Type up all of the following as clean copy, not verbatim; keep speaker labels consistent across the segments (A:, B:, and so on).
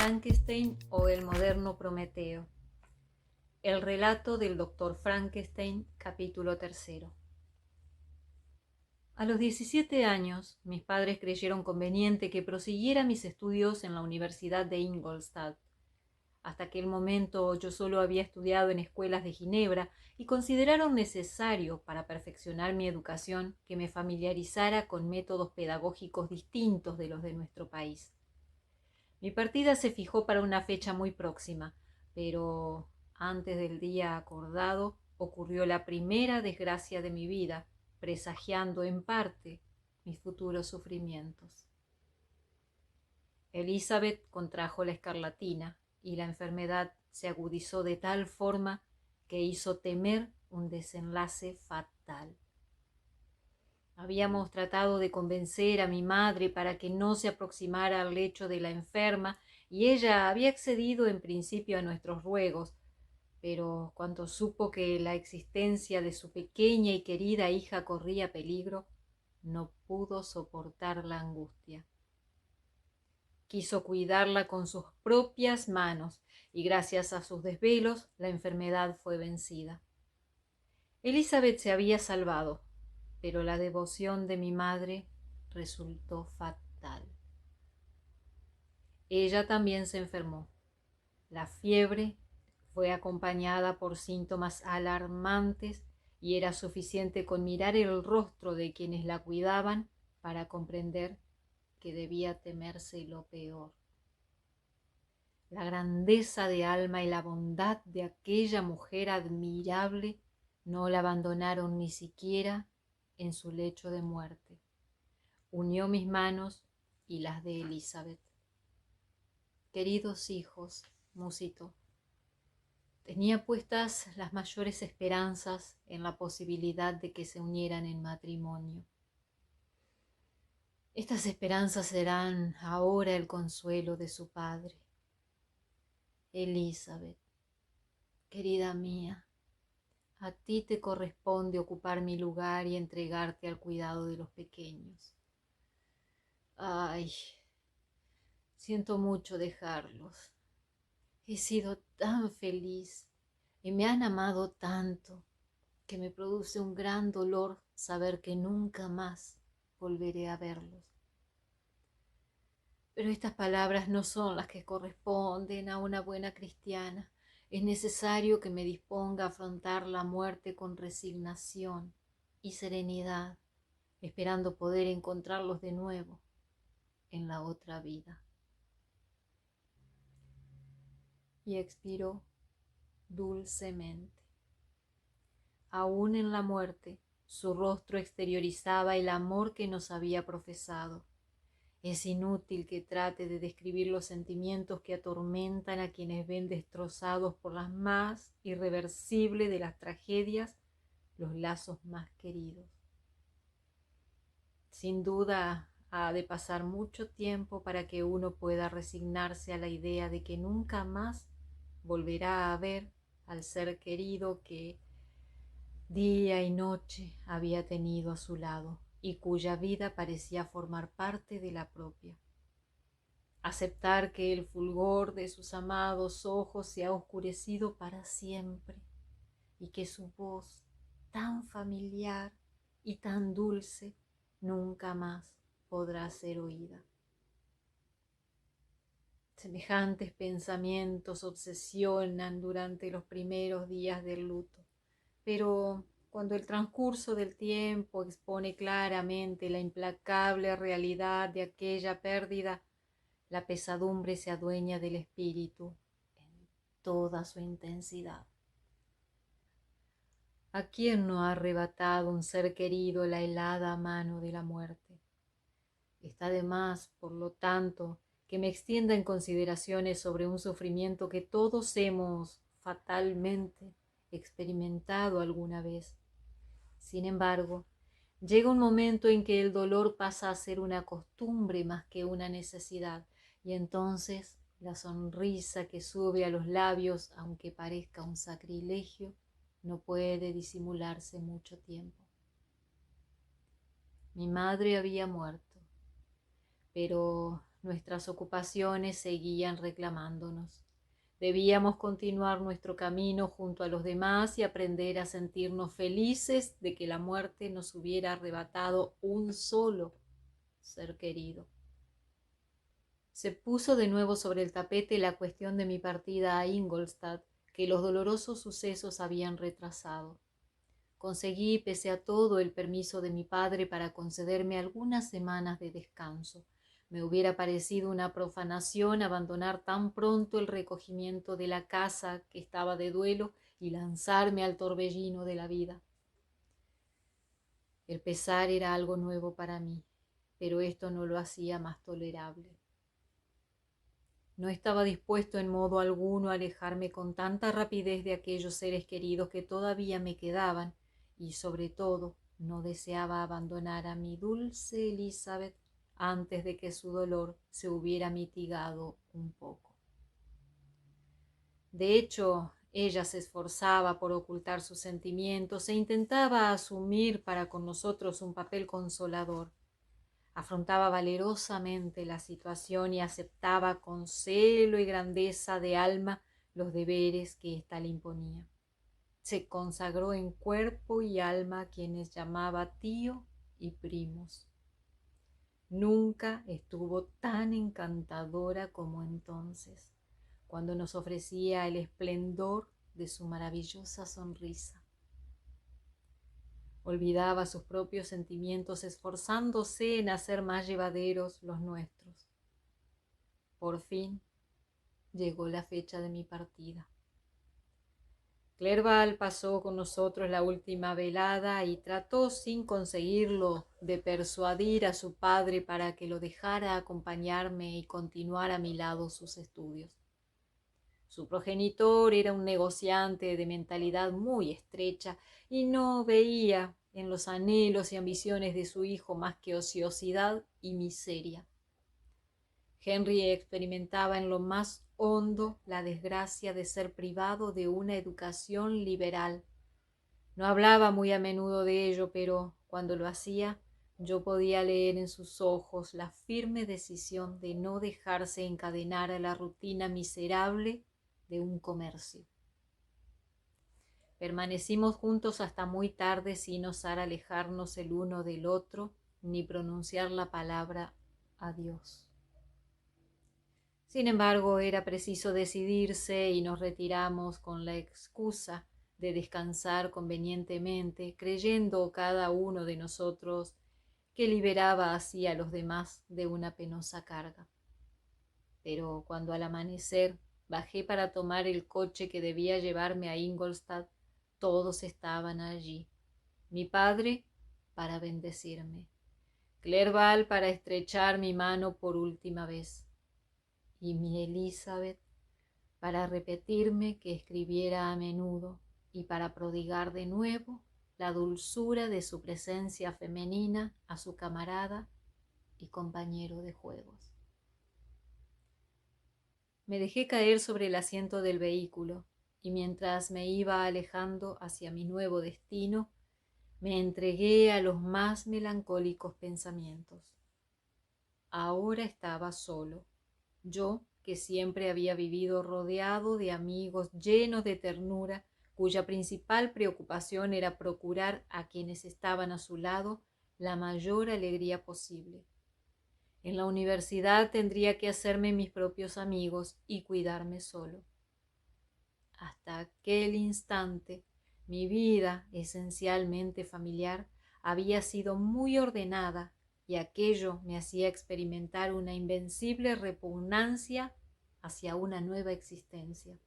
A: Frankenstein o el moderno Prometeo. El relato del Dr. Frankenstein, capítulo 3. A los 17 años, mis padres creyeron conveniente que prosiguiera mis estudios en la Universidad de Ingolstadt. Hasta aquel momento yo solo había estudiado en escuelas de Ginebra y consideraron necesario para perfeccionar mi educación que me familiarizara con métodos pedagógicos distintos de los de nuestro país. Mi partida se fijó para una fecha muy próxima, pero antes del día acordado ocurrió la primera desgracia de mi vida, presagiando en parte mis futuros sufrimientos. Elizabeth contrajo la escarlatina y la enfermedad se agudizó de tal forma que hizo temer un desenlace fatal. Habíamos tratado de convencer a mi madre para que no se aproximara al lecho de la enferma y ella había accedido en principio a nuestros ruegos, pero cuando supo que la existencia de su pequeña y querida hija corría peligro, no pudo soportar la angustia. Quiso cuidarla con sus propias manos y gracias a sus desvelos la enfermedad fue vencida. Elizabeth se había salvado, pero la devoción de mi madre resultó fatal. Ella también se enfermó. La fiebre fue acompañada por síntomas alarmantes y era suficiente con mirar el rostro de quienes la cuidaban para comprender que debía temerse lo peor. La grandeza de alma y la bondad de aquella mujer admirable no la abandonaron ni siquiera en su lecho de muerte. Unió mis manos y las de Elizabeth. Queridos hijos, musitó, tenía puestas las mayores esperanzas en la posibilidad de que se unieran en matrimonio. Estas esperanzas serán ahora el consuelo de su padre. Elizabeth, querida mía, a ti te corresponde ocupar mi lugar y entregarte al cuidado de los pequeños. Ay, siento mucho dejarlos. He sido tan feliz y me han amado tanto que me produce un gran dolor saber que nunca más volveré a verlos. Pero estas palabras no son las que corresponden a una buena cristiana. Es necesario que me disponga a afrontar la muerte con resignación y serenidad, esperando poder encontrarlos de nuevo en la otra vida. Y expiró dulcemente. Aún en la muerte, su rostro exteriorizaba el amor que nos había profesado. Es inútil que trate de describir los sentimientos que atormentan a quienes ven destrozados por las más irreversibles de las tragedias los lazos más queridos. Sin duda, ha de pasar mucho tiempo para que uno pueda resignarse a la idea de que nunca más volverá a ver al ser querido que día y noche había tenido a su lado y cuya vida parecía formar parte de la propia. Aceptar que el fulgor de sus amados ojos se ha oscurecido para siempre y que su voz, tan familiar y tan dulce, nunca más podrá ser oída. Semejantes pensamientos obsesionan durante los primeros días del luto, pero cuando el transcurso del tiempo expone claramente la implacable realidad de aquella pérdida, la pesadumbre se adueña del espíritu en toda su intensidad. ¿A quién no ha arrebatado un ser querido la helada mano de la muerte? Está de más, por lo tanto, que me extienda en consideraciones sobre un sufrimiento que todos hemos fatalmente experimentado alguna vez. Sin embargo, llega un momento en que el dolor pasa a ser una costumbre más que una necesidad, y entonces la sonrisa que sube a los labios, aunque parezca un sacrilegio, no puede disimularse mucho tiempo. Mi madre había muerto, pero Nuestras ocupaciones seguían reclamándonos. Debíamos continuar nuestro camino junto a los demás y aprender a sentirnos felices de que la muerte nos hubiera arrebatado un solo ser querido. Se puso de nuevo sobre el tapete la cuestión de mi partida a Ingolstadt, que los dolorosos sucesos habían retrasado. Conseguí, pese a todo, el permiso de mi padre para concederme algunas semanas de descanso. Me hubiera parecido una profanación abandonar tan pronto el recogimiento de la casa que estaba de duelo y lanzarme al torbellino de la vida. El pesar era algo nuevo para mí, pero esto no lo hacía más tolerable. No estaba dispuesto en modo alguno a alejarme con tanta rapidez de aquellos seres queridos que todavía me quedaban, y sobre todo no deseaba abandonar a mi dulce Elizabeth antes de que su dolor se hubiera mitigado un poco. De hecho, ella se esforzaba por ocultar sus sentimientos e intentaba asumir para con nosotros un papel consolador. Afrontaba valerosamente la situación y aceptaba con celo y grandeza de alma los deberes que ésta le imponía. Se consagró en cuerpo y alma a quienes llamaba tío y primos. Nunca estuvo tan encantadora como entonces, cuando nos ofrecía el esplendor de su maravillosa sonrisa. Olvidaba sus propios sentimientos esforzándose en hacer más llevaderos los nuestros. Por fin llegó la fecha de mi partida. Clerval pasó con nosotros la última velada y trató, sin conseguirlo, de persuadir a su padre para que lo dejara acompañarme y continuar a mi lado sus estudios. Su progenitor era un negociante de mentalidad muy estrecha y no veía en los anhelos y ambiciones de su hijo más que ociosidad y miseria. Henry experimentaba en lo más hondo la desgracia de ser privado de una educación liberal. No hablaba muy a menudo de ello, pero cuando lo hacía, yo podía leer en sus ojos la firme decisión de no dejarse encadenar a la rutina miserable de un comercio. Permanecimos juntos hasta muy tarde sin osar alejarnos el uno del otro ni pronunciar la palabra adiós. Sin embargo, era preciso decidirse y nos retiramos con la excusa de descansar convenientemente, creyendo cada uno de nosotros que liberaba así a los demás de una penosa carga. Pero cuando al amanecer bajé para tomar el coche que debía llevarme a Ingolstadt, todos estaban allí. Mi padre para bendecirme, Clerval para estrechar mi mano por última vez, y mi Elizabeth para repetirme que escribiera a menudo y para prodigar de nuevo la dulzura de su presencia femenina a su camarada y compañero de juegos. Me dejé caer sobre el asiento del vehículo y mientras me iba alejando hacia mi nuevo destino, me entregué a los más melancólicos pensamientos. Ahora estaba solo, yo que siempre había vivido rodeado de amigos llenos de ternura, cuya principal preocupación era procurar a quienes estaban a su lado la mayor alegría posible. En la universidad tendría que hacerme mis propios amigos y cuidarme solo. Hasta aquel instante, mi vida, esencialmente familiar, había sido muy ordenada y aquello me hacía experimentar una invencible repugnancia hacia una nueva existencia.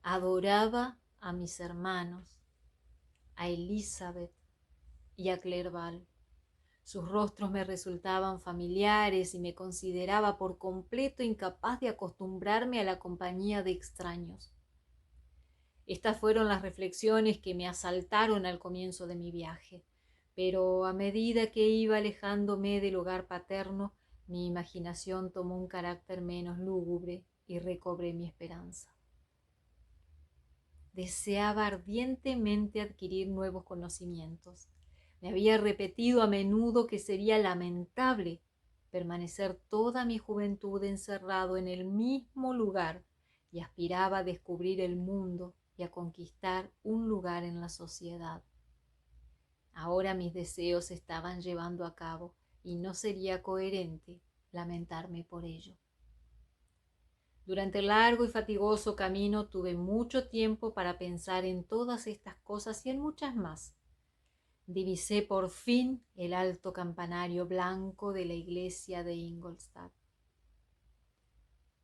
A: Adoraba a mis hermanos, a Elizabeth y a Clerval. Sus rostros me resultaban familiares y me consideraba por completo incapaz de acostumbrarme a la compañía de extraños. Estas fueron las reflexiones que me asaltaron al comienzo de mi viaje, pero a medida que iba alejándome del hogar paterno, mi imaginación tomó un carácter menos lúgubre y recobré mi esperanza. Deseaba ardientemente adquirir nuevos conocimientos. Me había repetido a menudo que sería lamentable permanecer toda mi juventud encerrado en el mismo lugar, y aspiraba a descubrir el mundo y a conquistar un lugar en la sociedad. Ahora mis deseos se estaban llevando a cabo y no sería coherente lamentarme por ello. Durante el largo y fatigoso camino tuve mucho tiempo para pensar en todas estas cosas y en muchas más. Divisé por fin el alto campanario blanco de la iglesia de Ingolstadt.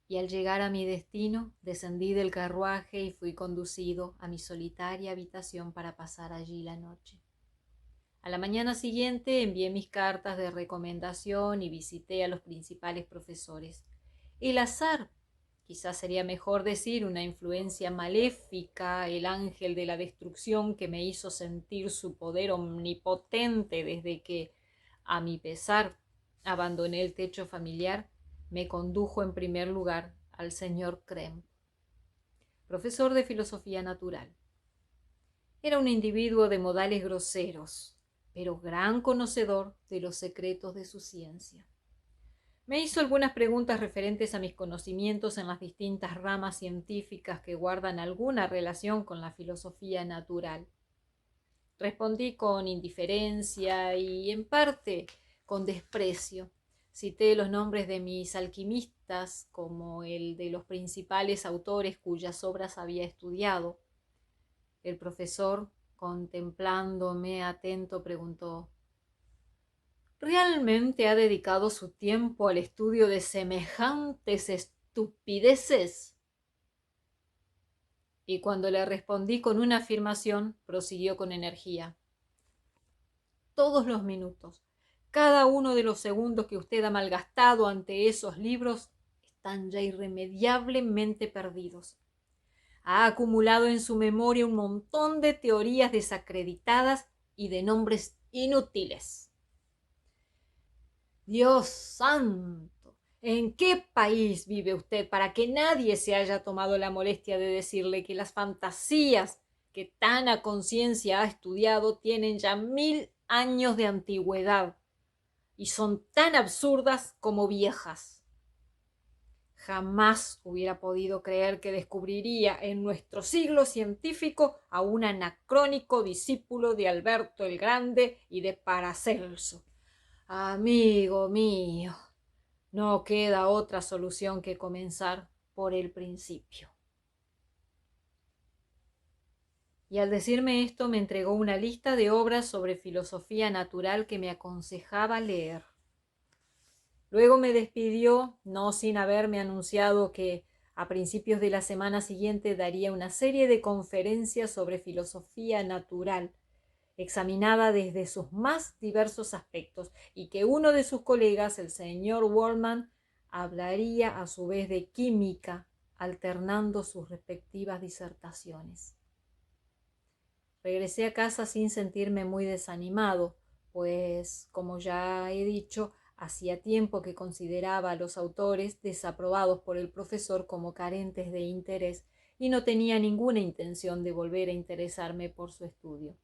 A: Y al llegar a mi destino, descendí del carruaje y fui conducido a mi solitaria habitación para pasar allí la noche. A la mañana siguiente envié mis cartas de recomendación y visité a los principales profesores. El azar, quizás sería mejor decir una influencia maléfica, el ángel de la destrucción que me hizo sentir su poder omnipotente desde que, a mi pesar, abandoné el techo familiar, me condujo en primer lugar al señor Kremp, profesor de filosofía natural. Era un individuo de modales groseros, pero gran conocedor de los secretos de su ciencia. Me hizo algunas preguntas referentes a mis conocimientos en las distintas ramas científicas que guardan alguna relación con la filosofía natural. Respondí con indiferencia y, en parte, con desprecio. Cité los nombres de mis alquimistas como el de los principales autores cuyas obras había estudiado. El profesor, contemplándome atento, preguntó: ¿realmente ha dedicado su tiempo al estudio de semejantes estupideces? Y cuando le respondí con una afirmación, prosiguió con energía: todos los minutos, cada uno de los segundos que usted ha malgastado ante esos libros están ya irremediablemente perdidos. Ha acumulado en su memoria un montón de teorías desacreditadas y de nombres inútiles. Dios santo, ¿en qué país vive usted para que nadie se haya tomado la molestia de decirle que las fantasías que tan a conciencia ha estudiado tienen ya 1000 años de antigüedad y son tan absurdas como viejas? Jamás hubiera podido creer que descubriría en nuestro siglo científico a un anacrónico discípulo de Alberto el Grande y de Paracelso. Amigo mío, no queda otra solución que comenzar por el principio. Y al decirme esto me entregó una lista de obras sobre filosofía natural que me aconsejaba leer. Luego me despidió, no sin haberme anunciado que a principios de la semana siguiente daría una serie de conferencias sobre filosofía natural, examinada desde sus más diversos aspectos, y que uno de sus colegas, el señor Waldman, hablaría a su vez de química, alternando sus respectivas disertaciones. Regresé a casa sin sentirme muy desanimado, pues, como ya he dicho, hacía tiempo que consideraba a los autores desaprobados por el profesor como carentes de interés y no tenía ninguna intención de volver a interesarme por su estudio.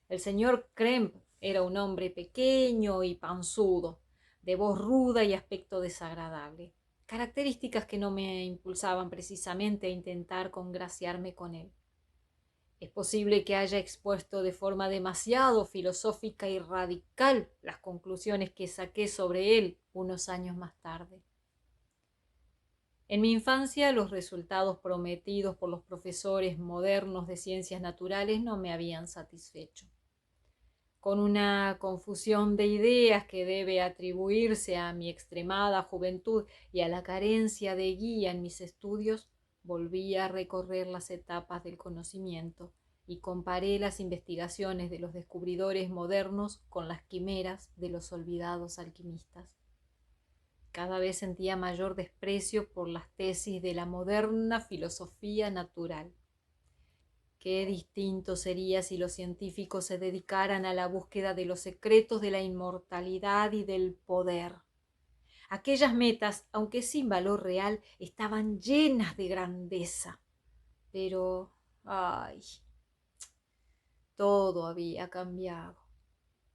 A: El señor Kremp era un hombre pequeño y panzudo, de voz ruda y aspecto desagradable, características que no me impulsaban precisamente a intentar congraciarme con él. Es posible que haya expuesto de forma demasiado filosófica y radical las conclusiones que saqué sobre él unos años más tarde. En mi infancia, los resultados prometidos por los profesores modernos de ciencias naturales no me habían satisfecho. Con una confusión de ideas que debe atribuirse a mi extremada juventud y a la carencia de guía en mis estudios, volví a recorrer las etapas del conocimiento y comparé las investigaciones de los descubridores modernos con las quimeras de los olvidados alquimistas. Cada vez sentía mayor desprecio por las tesis de la moderna filosofía natural. Qué distinto sería si los científicos se dedicaran a la búsqueda de los secretos de la inmortalidad y del poder. Aquellas metas, aunque sin valor real, estaban llenas de grandeza. Pero, ay, todo había cambiado.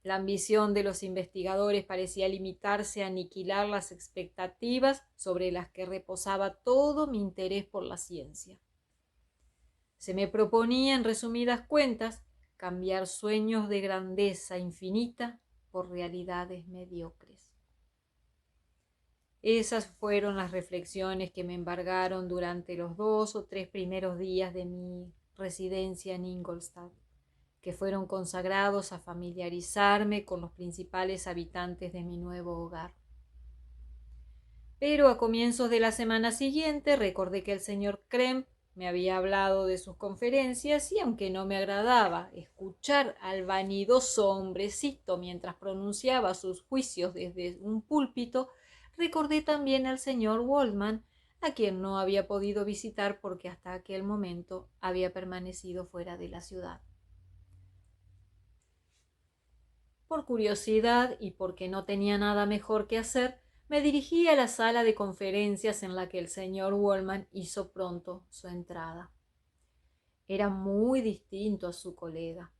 A: La ambición de los investigadores parecía limitarse a aniquilar las expectativas sobre las que reposaba todo mi interés por la ciencia. Se me proponía, en resumidas cuentas, cambiar sueños de grandeza infinita por realidades mediocres. Esas fueron las reflexiones que me embargaron durante los 2 o 3 primeros días de mi residencia en Ingolstadt, que fueron consagrados a familiarizarme con los principales habitantes de mi nuevo hogar. Pero a comienzos de la semana siguiente recordé que el señor Kremp me había hablado de sus conferencias y aunque no me agradaba escuchar al vanidoso hombrecito mientras pronunciaba sus juicios desde un púlpito, recordé también al señor Waldman, a quien no había podido visitar porque hasta aquel momento había permanecido fuera de la ciudad. Por curiosidad y porque no tenía nada mejor que hacer, me dirigí a la sala de conferencias en la que el señor Waldman hizo pronto su entrada. Era muy distinto a su colega.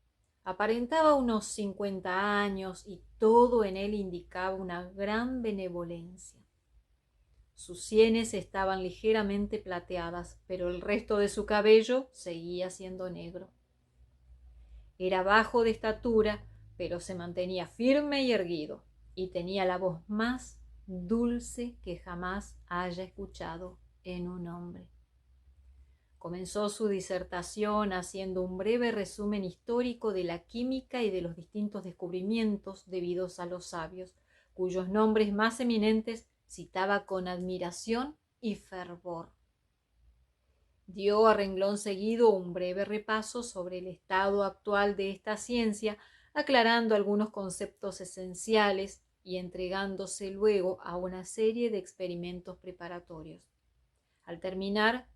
A: Aparentaba unos 50 años y todo en él indicaba una gran benevolencia. Sus sienes estaban ligeramente plateadas, pero el resto de su cabello seguía siendo negro. Era bajo de estatura, pero se mantenía firme y erguido, y tenía la voz más dulce que jamás haya escuchado en un hombre. Comenzó su disertación haciendo un breve resumen histórico de la química y de los distintos descubrimientos debidos a los sabios, cuyos nombres más eminentes citaba con admiración y fervor. Dio a renglón seguido un breve repaso sobre el estado actual de esta ciencia, aclarando algunos conceptos esenciales y entregándose luego a una serie de experimentos preparatorios. Al terminar,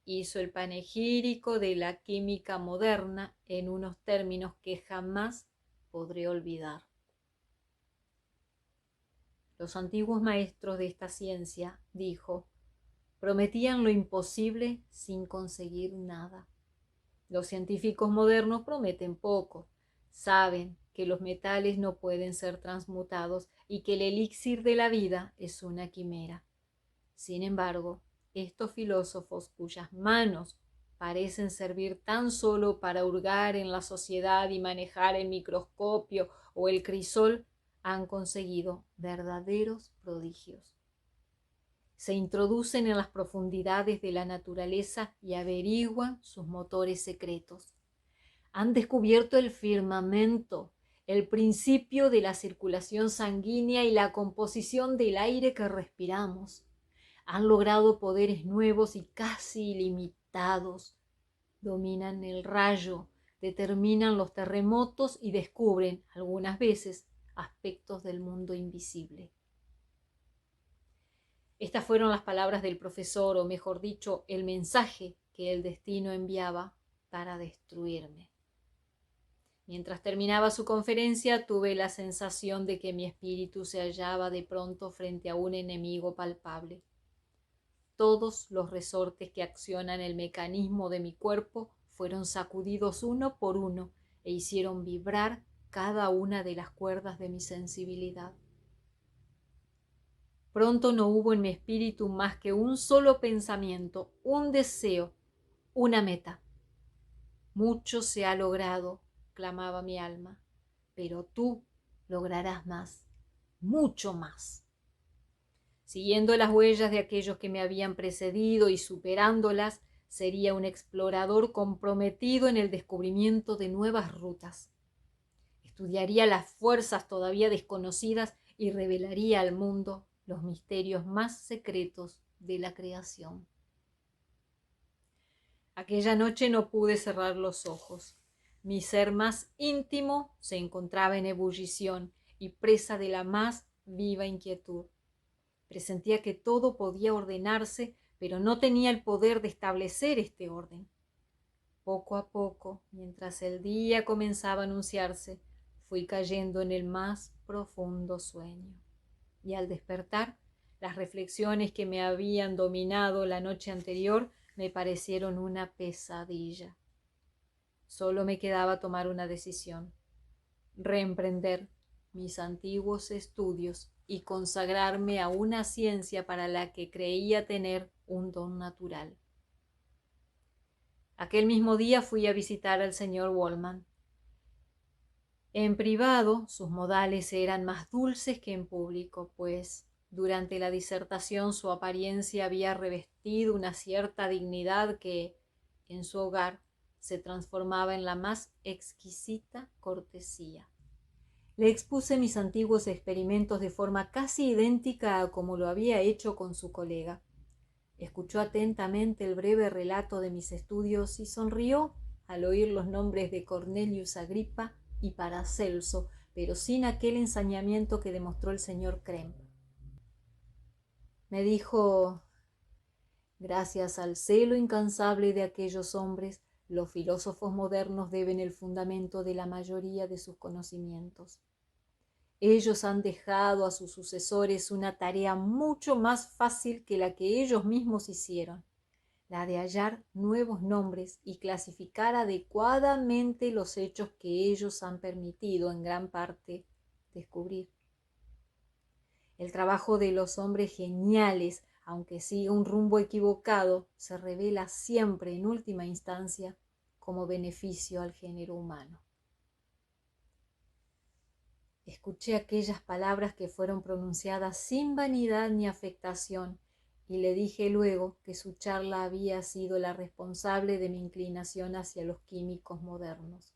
A: hizo el panegírico de la química moderna en unos términos que jamás podré olvidar. Los antiguos maestros de esta ciencia, dijo, prometían lo imposible sin conseguir nada. Los científicos modernos prometen poco. Saben que los metales no pueden ser transmutados y que el elixir de la vida es una quimera. Sin embargo, estos filósofos cuyas manos parecen servir tan solo para hurgar en la sociedad y manejar el microscopio o el crisol, han conseguido verdaderos prodigios. Se introducen en las profundidades de la naturaleza y averiguan sus motores secretos. Han descubierto el firmamento, el principio de la circulación sanguínea y la composición del aire que respiramos. Han logrado poderes nuevos y casi ilimitados. Dominan el rayo, determinan los terremotos y descubren, algunas veces, aspectos del mundo invisible. Estas fueron las palabras del profesor, o mejor dicho, el mensaje que el destino enviaba para destruirme. Mientras terminaba su conferencia, tuve la sensación de que mi espíritu se hallaba de pronto frente a un enemigo palpable. Todos los resortes que accionan el mecanismo de mi cuerpo fueron sacudidos uno por uno e hicieron vibrar cada una de las cuerdas de mi sensibilidad. Pronto no hubo en mi espíritu más que un solo pensamiento, un deseo, una meta. Mucho se ha logrado, clamaba mi alma, pero tú lograrás más, mucho más. Siguiendo las huellas de aquellos que me habían precedido y superándolas, sería un explorador comprometido en el descubrimiento de nuevas rutas. Estudiaría las fuerzas todavía desconocidas y revelaría al mundo los misterios más secretos de la creación. Aquella noche no pude cerrar los ojos. Mi ser más íntimo se encontraba en ebullición y presa de la más viva inquietud. Presentía que todo podía ordenarse, pero no tenía el poder de establecer este orden. Poco a poco, mientras el día comenzaba a anunciarse, fui cayendo en el más profundo sueño. Y al despertar, las reflexiones que me habían dominado la noche anterior me parecieron una pesadilla. Solo me quedaba tomar una decisión: reemprender mis antiguos estudios y consagrarme a una ciencia para la que creía tener un don natural. Aquel mismo día fui a visitar al señor Waldman. En privado, sus modales eran más dulces que en público, pues durante la disertación su apariencia había revestido una cierta dignidad que, en su hogar, se transformaba en la más exquisita cortesía. Le expuse mis antiguos experimentos de forma casi idéntica a como lo había hecho con su colega. Escuchó atentamente el breve relato de mis estudios y sonrió al oír los nombres de Cornelius Agrippa y Paracelso, pero sin aquel ensañamiento que demostró el señor Kremp. Me dijo: gracias al celo incansable de aquellos hombres, los filósofos modernos deben el fundamento de la mayoría de sus conocimientos. Ellos han dejado a sus sucesores una tarea mucho más fácil que la que ellos mismos hicieron, la de hallar nuevos nombres y clasificar adecuadamente los hechos que ellos han permitido en gran parte descubrir. El trabajo de los hombres geniales, aunque siga un rumbo equivocado, se revela siempre en última instancia como beneficio al género humano. Escuché aquellas palabras que fueron pronunciadas sin vanidad ni afectación, y le dije luego que su charla había sido la responsable de mi inclinación hacia los químicos modernos.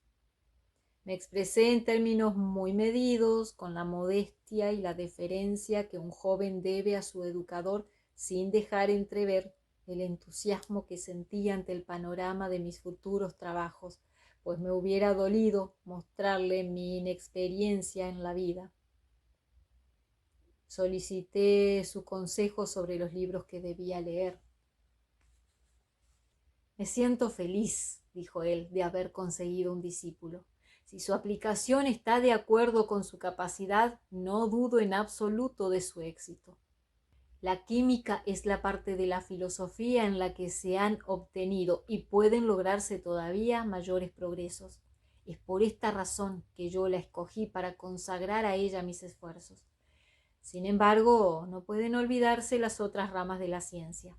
A: Me expresé en términos muy medidos, con la modestia y la deferencia que un joven debe a su educador, sin dejar entrever el entusiasmo que sentía ante el panorama de mis futuros trabajos, pues me hubiera dolido mostrarle mi inexperiencia en la vida. Solicité su consejo sobre los libros que debía leer. Me siento feliz, dijo él, de haber conseguido un discípulo. Si su aplicación está de acuerdo con su capacidad, no dudo en absoluto de su éxito. La química es la parte de la filosofía en la que se han obtenido y pueden lograrse todavía mayores progresos. Es por esta razón que yo la escogí para consagrar a ella mis esfuerzos. Sin embargo, no pueden olvidarse las otras ramas de la ciencia.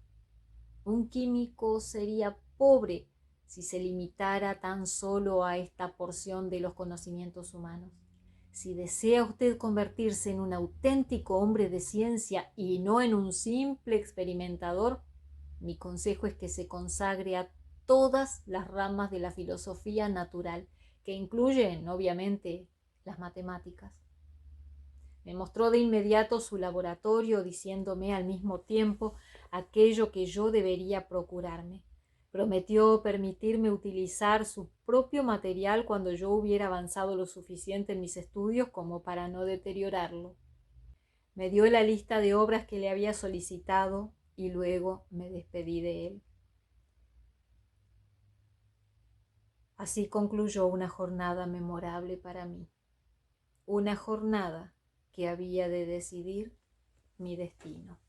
A: Un químico sería pobre si se limitara tan solo a esta porción de los conocimientos humanos. Si desea usted convertirse en un auténtico hombre de ciencia y no en un simple experimentador, mi consejo es que se consagre a todas las ramas de la filosofía natural, que incluyen, obviamente, las matemáticas. Me mostró de inmediato su laboratorio, diciéndome al mismo tiempo aquello que yo debería procurarme. Prometió permitirme utilizar su propio material cuando yo hubiera avanzado lo suficiente en mis estudios como para no deteriorarlo. Me dio la lista de obras que le había solicitado y luego me despedí de él. Así concluyó una jornada memorable para mí. Una jornada que había de decidir mi destino.